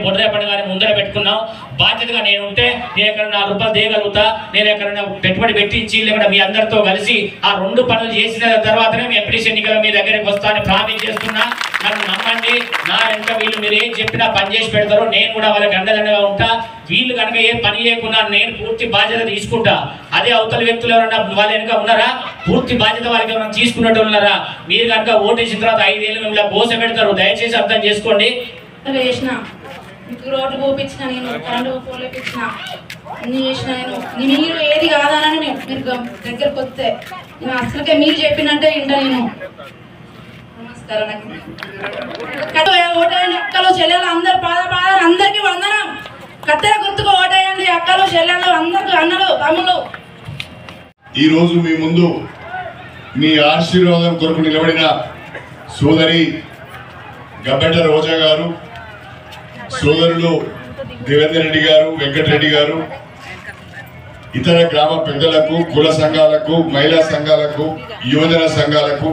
బొడ్రే పండుగ ముందర పెట్టుకున్నాం. బాధ్యతగా నేను ఉంటే నేను ఎక్కడన్నా ₹4 దేయగలుగుతా, నేను ఎక్కడన్నా పెట్టుబడి పెట్టించి లేకుండా మీ అందరితో కలిసి ఆ 2 పనులు చేసిన తర్వాతనే మీ ఎంపీటీసీ ఎన్నికల మీ దగ్గరికి వస్తానని ప్రామిస్ చేస్తున్నా. నన్ను నమ్మండి. నా వెంట వీళ్ళు మీరు ఏం చెప్పినా పని చేసి పెడతారో నేను కూడా వాళ్ళకి అండదండగా ఉంటా. వీళ్ళు కనుక ఏ పని చేయకుండా నేను పూర్తి బాధ్యత తీసుకుంటా. అదే అవతల వ్యక్తులు ఎవరన్నా వాళ్ళ వెనుక ఉన్నారా, పూర్తి బాధ్యత వాళ్ళకి ఎవరైనా తీసుకున్నట్టు ఉన్నారా? మీరు కనుక ఓటేసిన తర్వాత 5 ఏళ్ళు మిమ్మల్ని బోస పెడతారు. దయచేసి అర్థం చేసుకోండి. మీకు రోడ్లు పోపించిన, నేను కరెంటు పోలు వేపించిన, అన్ని చేసిన. నేను మీరు ఏది కాదానని మీరు దగ్గరకు వస్తే నేను అసలుకే మీరు చెప్పినట్టే వింటా. నేను నమస్కారం. ఓటేయండి అక్కలు చెల్లెలు అందరు పాదాలు అందరికీ వందనం. కత్తెర గుర్తుకు ఓటేయండి అక్కలు చెల్లెలు అందరు అన్నలు తమ్ముళ్ళు. ఈరోజు మీ ముందు మీ ఆశీర్వాదం కొరకు నిలబడిన సోదరి గబ్బెట రోజా గారు, సోదరులు దేవేందర్ రెడ్డి గారు, వెంకటరెడ్డి గారు, ఇతర గ్రామ పెద్దలకు, కుల సంఘాలకు, మహిళా సంఘాలకు, యువజన సంఘాలకు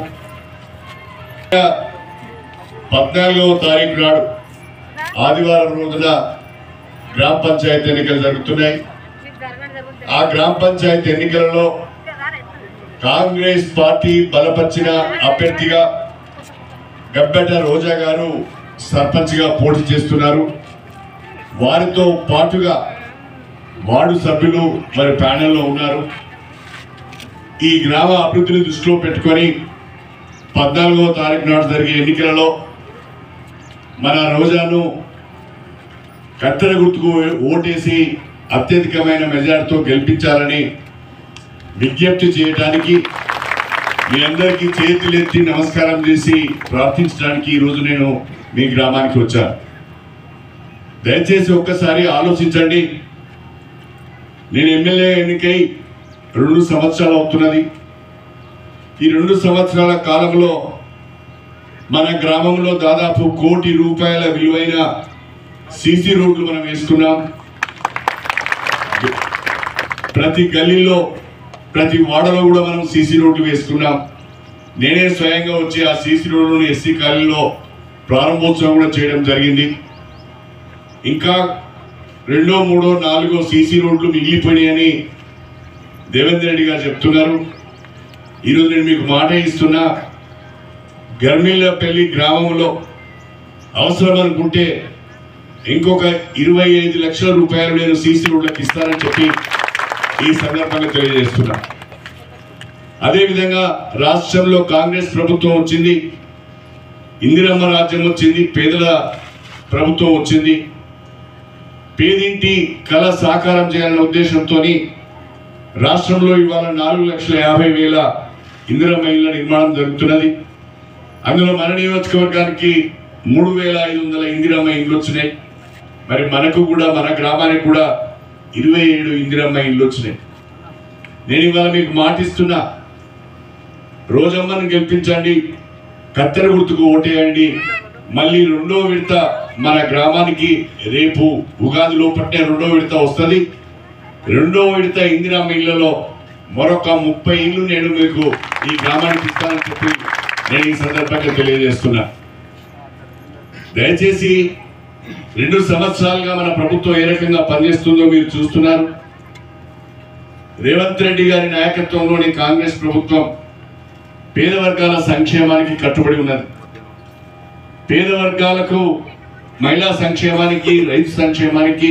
14వ తారీఖు నాడు ఆదివారం రోజున గ్రామ పంచాయతీ ఎన్నికలు జరుగుతున్నాయి. ఆ గ్రామ పంచాయతీ ఎన్నికలలో కాంగ్రెస్ పార్టీ బలపరిచిన అభ్యర్థిగా గబ్బెట రోజా గారు సర్పంచ్గా పోటీ చేస్తున్నారు. వారితో పాటుగా వార్డు సభ్యులు మరి ప్యానెల్లో ఉన్నారు. ఈ గ్రామ అభివృద్ధిని దృష్టిలో పెట్టుకొని 14వ తారీఖు నాడు జరిగే ఎన్నికలలో మన రోజాను కత్తెర గుర్తుకు ఓటేసి అత్యధికమైన మెజార్టీతో గెలిపించాలని విజ్ఞప్తి చేయడానికి మీ అందరికీ చేతులెత్తి నమస్కారం చేసి ప్రార్థించడానికి ఈరోజు నేను మీ గ్రామానికి వచ్చాను. దయచేసి ఒక్కసారి ఆలోచించండి. నేను ఎమ్మెల్యే ఎన్నికై 2 సంవత్సరాలు అవుతున్నది. ఈ 2 సంవత్సరాల కాలంలో మన గ్రామంలో దాదాపు ₹1 కోటి విలువైన సీసీ రోడ్లు మనం వేసుకున్నాం. ప్రతి గల్లీలో, ప్రతి వాడలో కూడా మనం సీసీ రోడ్లు వేసుకున్నాం. నేనే స్వయంగా వచ్చి ఆ సీసీ రోడ్లను ఎస్సీ కాలనీలో ప్రారంభోత్సవం కూడా చేయడం జరిగింది. ఇంకా 2, 3, 4 సీసీ రోడ్లు మిగిలిపోయినాయని దేవేందర్ రెడ్డి గారు చెప్తున్నారు. ఈరోజు నేను మీకు మాట ఇస్తున్నా, గర్మిల్లపల్లి గ్రామంలో అవసరం అనుకుంటే ఇంకొక ₹25 లక్షల నేను సీసీ రోడ్లకు ఇస్తానని చెప్పి ఈ సందర్భంగా తెలియజేస్తున్నా. అదేవిధంగా రాష్ట్రంలో కాంగ్రెస్ ప్రభుత్వం వచ్చింది, ఇందిరమ్మ రాజ్యం వచ్చింది, పేదల ప్రభుత్వం వచ్చింది. పేదింటి కళ సాకారం చేయాలన్న ఉద్దేశంతో రాష్ట్రంలో ఇవాళ 4,50,000 ఇందిరమ్మ ఇళ్ల నిర్మాణం జరుగుతున్నది. అందులో మన నియోజకవర్గానికి 3,500 ఇందిరమ్మ ఇళ్ళు వచ్చినాయి. మరి మనకు కూడా, మన గ్రామానికి కూడా 27 ఇందిరమ్మ ఇళ్ళు వచ్చినాయి. నేను ఇవాళ మీకు మాటిస్తున్నా, రోజమ్మను గెలిపించండి, కత్తెర గుర్తుకు ఓటేయండి. మళ్ళీ 2వ విడత మన గ్రామానికి రేపు ఉగాది లోపట్నే 2వ విడత వస్తుంది. 2వ విడత ఇందిరమ్మ ఇళ్లలో మరొక 30 ఇళ్ళు నేను మీకు ఈ గ్రామానికి ఇస్తానని చెప్పి నేను ఈ సందర్భంగా తెలియజేస్తున్నా. దయచేసి 2 సంవత్సరాలుగా మన ప్రభుత్వం ఏ రకంగా పనిచేస్తుందో మీరు చూస్తున్నారు. రేవంత్ రెడ్డి గారి నాయకత్వంలోని కాంగ్రెస్ ప్రభుత్వం పేద వర్గాల సంక్షేమానికి కట్టుబడి ఉన్నది. పేద వర్గాలకు, మహిళా సంక్షేమానికి, రైతు సంక్షేమానికి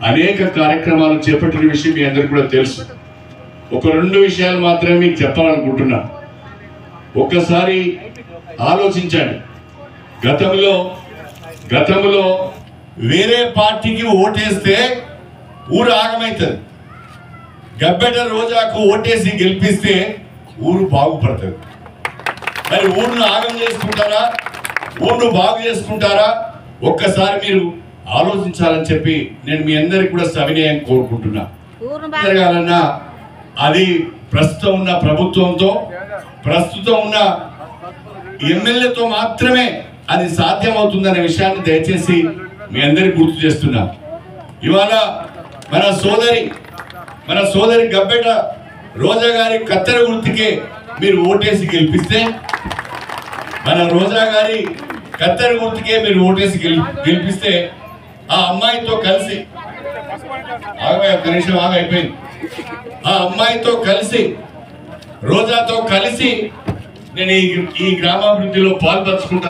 అనేక కార్యక్రమాలు చేపట్టిన విషయం మీ అందరికీ కూడా తెలుసు. ఒక 2 విషయాలు మాత్రమే మీకు చెప్పాలనుకుంటున్నా. ఒక్కసారి ఆలోచించండి. గతంలో వేరే పార్టీకి ఓటేస్తే ఊరు ఆగమవుతుంది. గబ్బెట రోజాకు ఓటేసి గెలిపిస్తే ఊరు బాగుపడుతుంది. మరి ఊరును ఆగం చేసుకుంటారా, ఊరును బాగు చేసుకుంటారా? ఒక్కసారి మీరు ఆలోచించాలని చెప్పి నేను మీ అందరికి కూడా సవినయం కోరుకుంటున్నా. జరగాలన్నా అది ప్రస్తుతం ఉన్న ప్రభుత్వంతో, ప్రస్తుతం ఉన్న ఎమ్మెల్యేతో మాత్రమే అది సాధ్యమవుతుందనే విషయాన్ని దయచేసి మీ అందరికి గుర్తు చేస్తున్నా. ఇవాళ మన సోదరి గబ్బెట రోజా గారి కత్తెర గుర్తుకే మీరు ఓటేసి గెలిపిస్తే, మన రోజా గారి కత్తెర గుర్తుకే మీరు ఓటేసి గెలిపిస్తే ఆ అమ్మాయితో కలిసి ఒక్క నిమిషం అయిపోయింది. ఆ అమ్మాయితో కలిసి రోజాతో కలిసి నేను ఈ గ్రామాభివృద్ధిలో పాల్పంచుకుంటా.